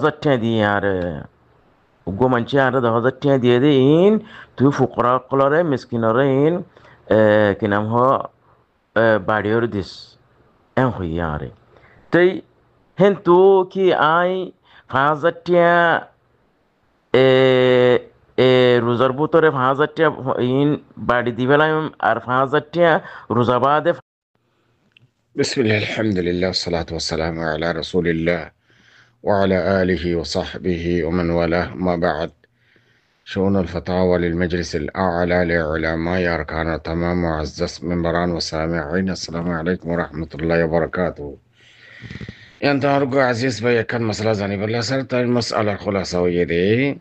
10,000 দিয়ে আর উগ্র মানছে আর 10,000 দিয়ে দিন তুই ফুকরা কলরে মিসকিনরে ইন কি নাম হ বাড়িওর দিস এন হইয়া আরে তাই হেন তো কি আই 5,000 এ এ রোজার ভিতরে 5,000 ইন বাড়ি দিবেলাম আর 5,000 রোজা বাদে بسم الله الحمد لله والصلاة والسلام على رسول الله وعلى آله وصحبه ومن والاه ما بعد شؤون الفتاوى للمجلس الأعلى لعلماء أركان تمام معزز منبران وسامعين السلام عليكم ورحمة الله وبركاته ينتهرق عزيز بي كان مسألة زاني بالله سرت المسألة الخلاصة ويدي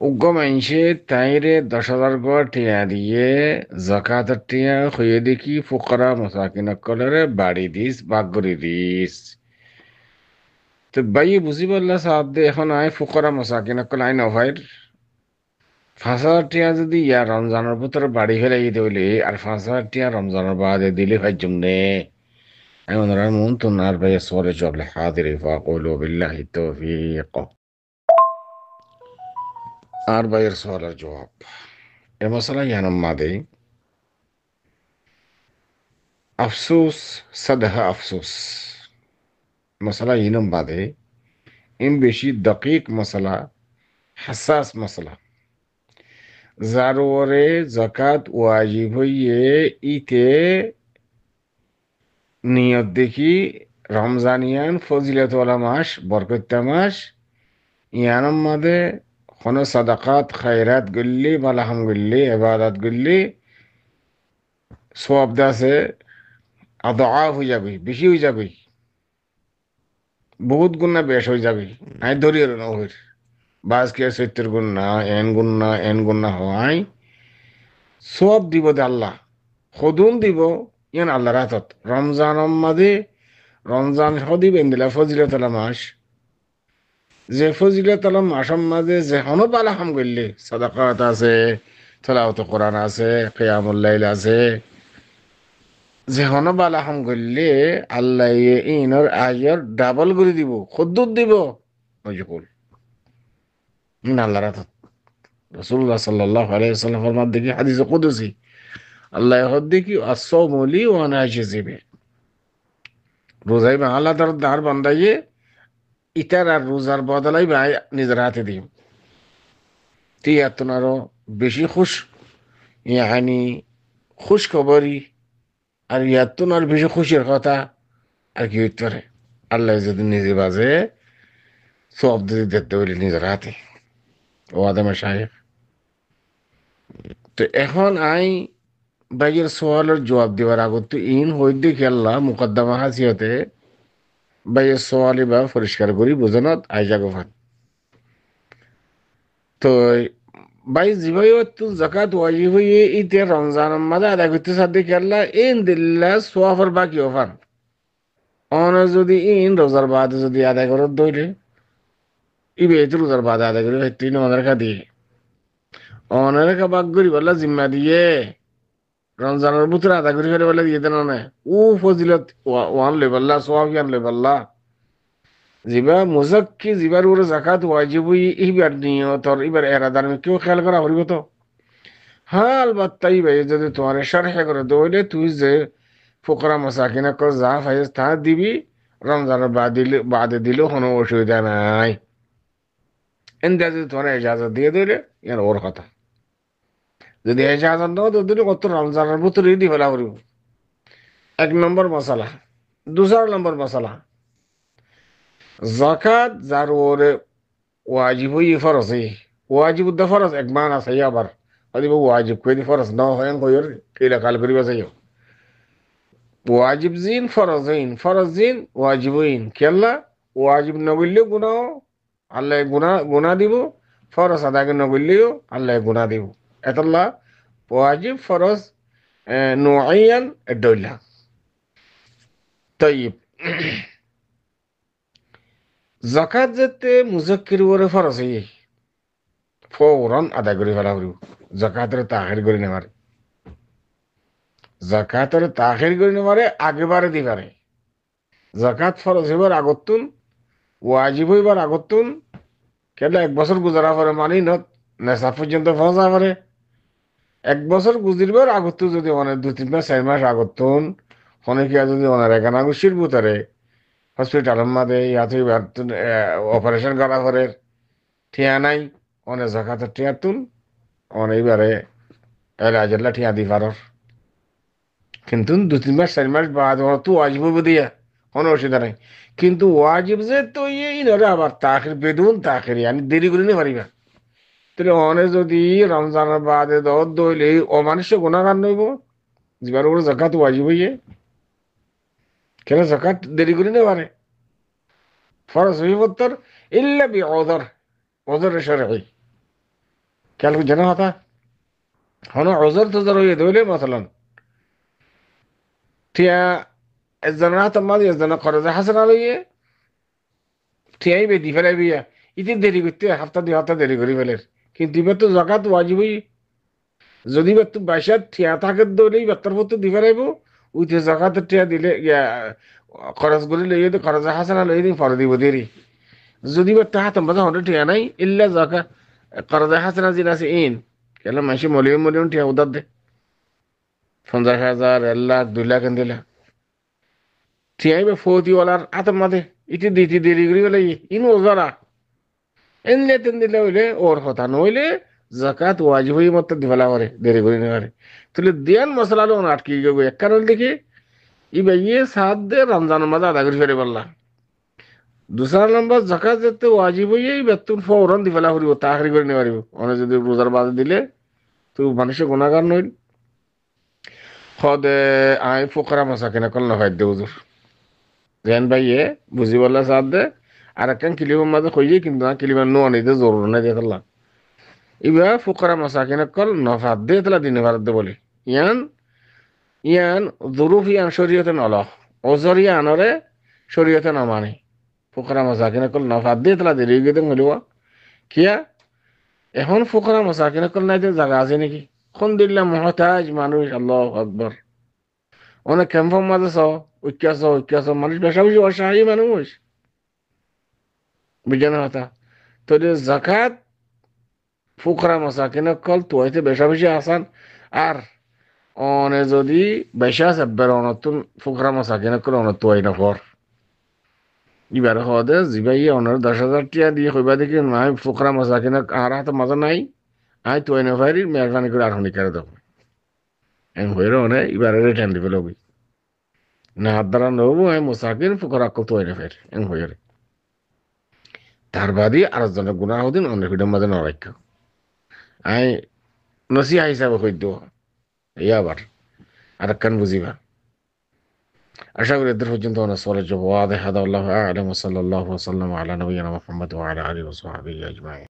উগ্র মানুষে তাইরে 10,000 গড় টিয়া দিয়ে জাকাতের টিয়া হয়ে দেখি ফুকরা মসাকিন কলরে বাড়ি দিস বাগরি দিস তো ভাই বুঝি বললা সাহেব দে এখন আই ফুকরা মসাকিন কল আই নভাইর 5,000 টিয়া যদি ইয়া রমজানের ভিতরে বাড়ি ফেলাই দিলে আর 5,000 টিয়া রমজানের বাদে দিলে ভাই জমনে আমি ওনারা মন তো নার ভাই সরে জবলে হাজির ফাকুলু বিল্লাহি তৌফিক আর ভাইয়ের সওয়ালের জবাব এ মশলা ইয়ানম মাদে আফসোস সদহা আফসোস মশলা ইনম বাদে ইন বেশি দকিক মশলা হাসাস মশলা জারোরে জাকাত ওয়াজিব হইয়ে ইতে নিয়ত দেখি রমজানিয়ান ফজিলত ওয়ালা মাস বরকত মাস ইয়ানম মাদে কোন সাদাকাত খায়রাত গল্লি মালাহাম গল্লি ইবাদত গল্লি সওয়াব দাসে আদআফ হয়ে যাবে বেশি হয়ে যাবে বহুত গুণা বেশ হয়ে যাবে আই ধরিয়ে না হইর বাস কে 70 গুণা এন গুণা হয় সব দিব দে আল্লাহ খদুন দিব ইয়ান আল্লাহ রাতত রমজান মাদে রমজান হদিবেন দিলা ফজিলত মাস যে ফজিলত মাস মাঝে যে হনো বালা হাম গল্লি সাদাকাত আছে তেলাওয়াত কোরআন আছে কিয়ামুল লাইল আছে যে হনো বালা হাম গল্লি আল্লাহ ইনর আজর ডাবল করে দিব খুদ্দুর দিব ওই যে কুল আল্লাহ রাত রাসূলুল্লাহ সাল্লাল্লাহু আলাইহি ওয়াসাল্লাম ফরমান দেখি হাদিসে কুদসি আল্লাহ হদ দেখি আসসাওমু লি ওয়া আনা আজজি বে রোজাই বা আল্লাহ তার দার বান্দাইয়ে ইতার আর রোজার বদলাই ভাই নিজের হাতে দিই তি এতনারও বেশি খুশ ইয়ানি খুশ খবরই আর ইয়াতুনার বেশি খুশির কথা আর কি হইতে পারে আল্লাহ যদি নিজে বাজে সব যদি দেখতে হইলে নিজের হাতে ও আদমের সাহেব তো এখন আই বাইয়ের সওয়ালের জবাব দেওয়ার আগত তো ইন হই দেখি আল্লাহ মুকদ্দমা হাসিয়তে বাইয়ের সওয়ালি বা পরিষ্কার করি বুঝনত আই জাগোফান তো ভাই জিভাই তো জাকাত ওয়াজিব হইয়ে ইতে রমজান মাদা আদায় করতে সাথে খেলা ইন দিল্লা সোয়াফার বাকি ওফান অন যদি ইন রোজার বাদে যদি আদায় করত দইলে ইবে তো রোজার বাদে আদায় করে তিন আমাদের কা দিয়ে অনের কা বাক করি বললা জিম্মা দিয়ে রমজানের ভিতরে আদায় করে ফেলে বলে দিয়ে দেন না ও ফজিলত ওয়ান লেবাল্লা সোয়াবিয়ান লেবাল্লা জিবা মুজাক্কি জিবার উপরে জাকাত ওয়াজিব ইবার নিয়তর ইবার এরাদার কেউ খেয়াল করা পারিব তো হ্যাঁ আলবাত্তা ভাই যদি তোমার সারহে করে দৌড়ে তুই যে ফোকরা মাসাকিনা কর যা ফাইজ তা দিবি রমজানের বাদে দিলেও কোনো অসুবিধা নাই এনটা যদি তোমার এজাজত দিয়ে দিলে ইয়ার ওর কথা যদি এজাজত দাও তো দিলে কত রমজানের ভিতরে দি ফেলা করিব 1 নম্বর মশলা 2 নম্বর মশলা জাকাত যার ওরে ওয়াজিব ফরজ ওয়াজিব উদ্দা ফরজ এক মান আছে আবার অদিব ওয়াজিব কই দি ফরজ না হয় কইর কেলা কাল করিবা চাইও ওয়াজিব জিন ফরজ জিন ওয়াজিবইন কেলা ওয়াজিব নগল্লেও গুনাহ আল্লাহ গুনাহ দিব ফরজ আদায় নগল্লেও আল্লাহ গুনাহ দিব এতল্লা ওয়াজিব ফরজ নুআইয়ান এডল্লা তাইব জাকাত যেতে মুজাক্কির ওরে ফরজ ফৌরন আদায় করে ফেলা করিব জাকাতের তাখির করে নেবার জাকাতের তাখির করে নেবারে আগেবারে দিবারে জাকাত ফরজ হইবার আগতুন ওয়াজিব হইবার আগতুন কেলে 1 বছর গুজারা পরে মানি নত নেশা পর্যন্ত পৌঁছা পরে 1 বছর গুজিরবার আগত যদি অনেক 2-3 মাস 4 মাস আগতুন অনেকে যদি অনার একানা গুছির বুতারে হসপিটালের মাঝে ইয়াতে অপারেশন করা পরে ঠিয়া নাই অনেক জাকাতের ঠিয়া তুন অনেকবারে রাজেল্লা ঠিয়া দি পারর কিন্তু 2-3 মাস 4 মাস বাদ তো ওয়াজিব দিয়া কোনো অসুবিধা নাই কিন্তু ওয়াজিব যে তো এই নরে আবার তাখির বেদুন তাখির আমি দেরি করে নিতে পারিবা তাহলে অনে যদি রমজানের বাদে দইলে অমানুষ্য গুণাগার নইব যাবার উপরে জাকাত ওয়াজিব হইয়ে কেন জাকাত দেরি করে নিতে পারে ফরজ হইবত্তর ইল্লা বি ওযর ওযর শরঈ খেয়াল করছেন কথা হন ওযর তোজর হইয়ে দইলে মাসালান টিয়া একজনের হাতে মাঝে একজনের খরচে হাসনা লইয়ে ঠিয়াই বেদি ফেলাই বিয়া ইতি দেরি করতে হাফতা 2 হাফতা দেরি করি ফেলে কিন্তু এবার তো জাকাত ওয়াজিবই যদি এবার তো বাইশাত ঠিয়া থাকে দইলেই বেতার পত্র দি ফেলাইব উইতে জাকাতের ঠিয়া দিলে খরচ করে লইয়ে তো খরচে হাসনা লইয়ে দিন ফর দিব দেরি যদি এবার হাতে মাঝে হতে ঠিয়া নাই ইল্লা জাকা খরচে হাসনা জিন আছে ইন কেন মাসে মলিয়ন মলিয়ন ঠিয়া উদার দে 50,000 1 লাখ 2 লাখ এন দিলা ঠিয়াই বে ফৌতিওয়ালার হাতের মাঝে ইতি দিতে দেরি করি ফেলাই ইন ওজারা এনলে তেন দিলে হইলে ওর কথা নইলে জাকাত ওয়াজিব হই মত দিফালা করে দেরি করে নেওয়ারে তাহলে দিয়ান মশলা লো আটকে গেব এক কারণ দেখি ই ভাইয়ে সাত দে রমজানের মাঝে আদা করে ফেরে বললা দুসরা নম্বর জাকাত যেতে ওয়াজিব হই বেতন ফৌরন দিফালা করিব তাহারি করে নেওয়ারিব অনেক যদি রোজার বাদে দিলে তো মানুষের গুণাগার নইল খদে আই ফোকরা মাসাকিনা কল না ফাইদ দে হুজুর জেন ভাইয়ে বুঝি বললা সাত দে আর একখান কিলিমের মাঝে কইয়ে কিন্তু না কিলিমের নো আনিতে জরুর নাই দিয়ে ফেললাম ইবা ফুকরা মাসাকিন কল নফাত দে তলা দিনে ভারত দে বলি ইয়ান ইয়ান জুরুফ ইয়ান শরীয়তে নল ওজর ইয়ানরে শরীয়তে না মানে ফুকরা মাসাকিন কল নফাত দে তলা দিলে গেতে মলিবা কিয়া এখন ফুকরা মাসাকিন কল নাই জায়গা আছে নাকি কোন দিল্লা মহতাজ মানুষ আল্লাহু আকবার অনেক ক্যাম্পের মাঝে ঐক্যাস মানুষ বেশা বেশি অসহায় মানুষ বুঝানো কথা তো জাকাত ফুকরা মাসাকিন কল তো হইতে বেশা বেশি আসান আর অনে যদি বেশা সাব্বার অনতুন ফুকরা মাসাকিন কল অনত হয় না ফর এবার হদে জিবাই অনার 10,000 টিয়া দিয়ে কইবা দেখি নাই ফুকরা মাসাকিন আর হাতে মাজা নাই আই তো হয় না ভাই মেহরবানি করে আর হনি করে দেব এন হইরে অনে এবার রিটার্ন দিবে লবি না হাত দ্বারা নবো আই মাসাকিন ফুকরা কল তো হয় না ফের এন হইরে তার বাদে আর জনের গুনাহ হদিন অনেক ভিড়ের মাঝে নরাক্য আই নসিহা হিসাবে কই দেব এই আবার আর কান বুঝিবা আশা করি এদের পর্যন্ত অনেক সওয়ালের জবাব ওয়াদিহ হাদা আল্লাহু আ'লাম ওয়া সাল্লাল্লাহু ওয়া সাল্লাম আলা নবিয়িনা মুহাম্মদ ওয়া আলা আলিহি ওয়া সাহবিহি আজমাইন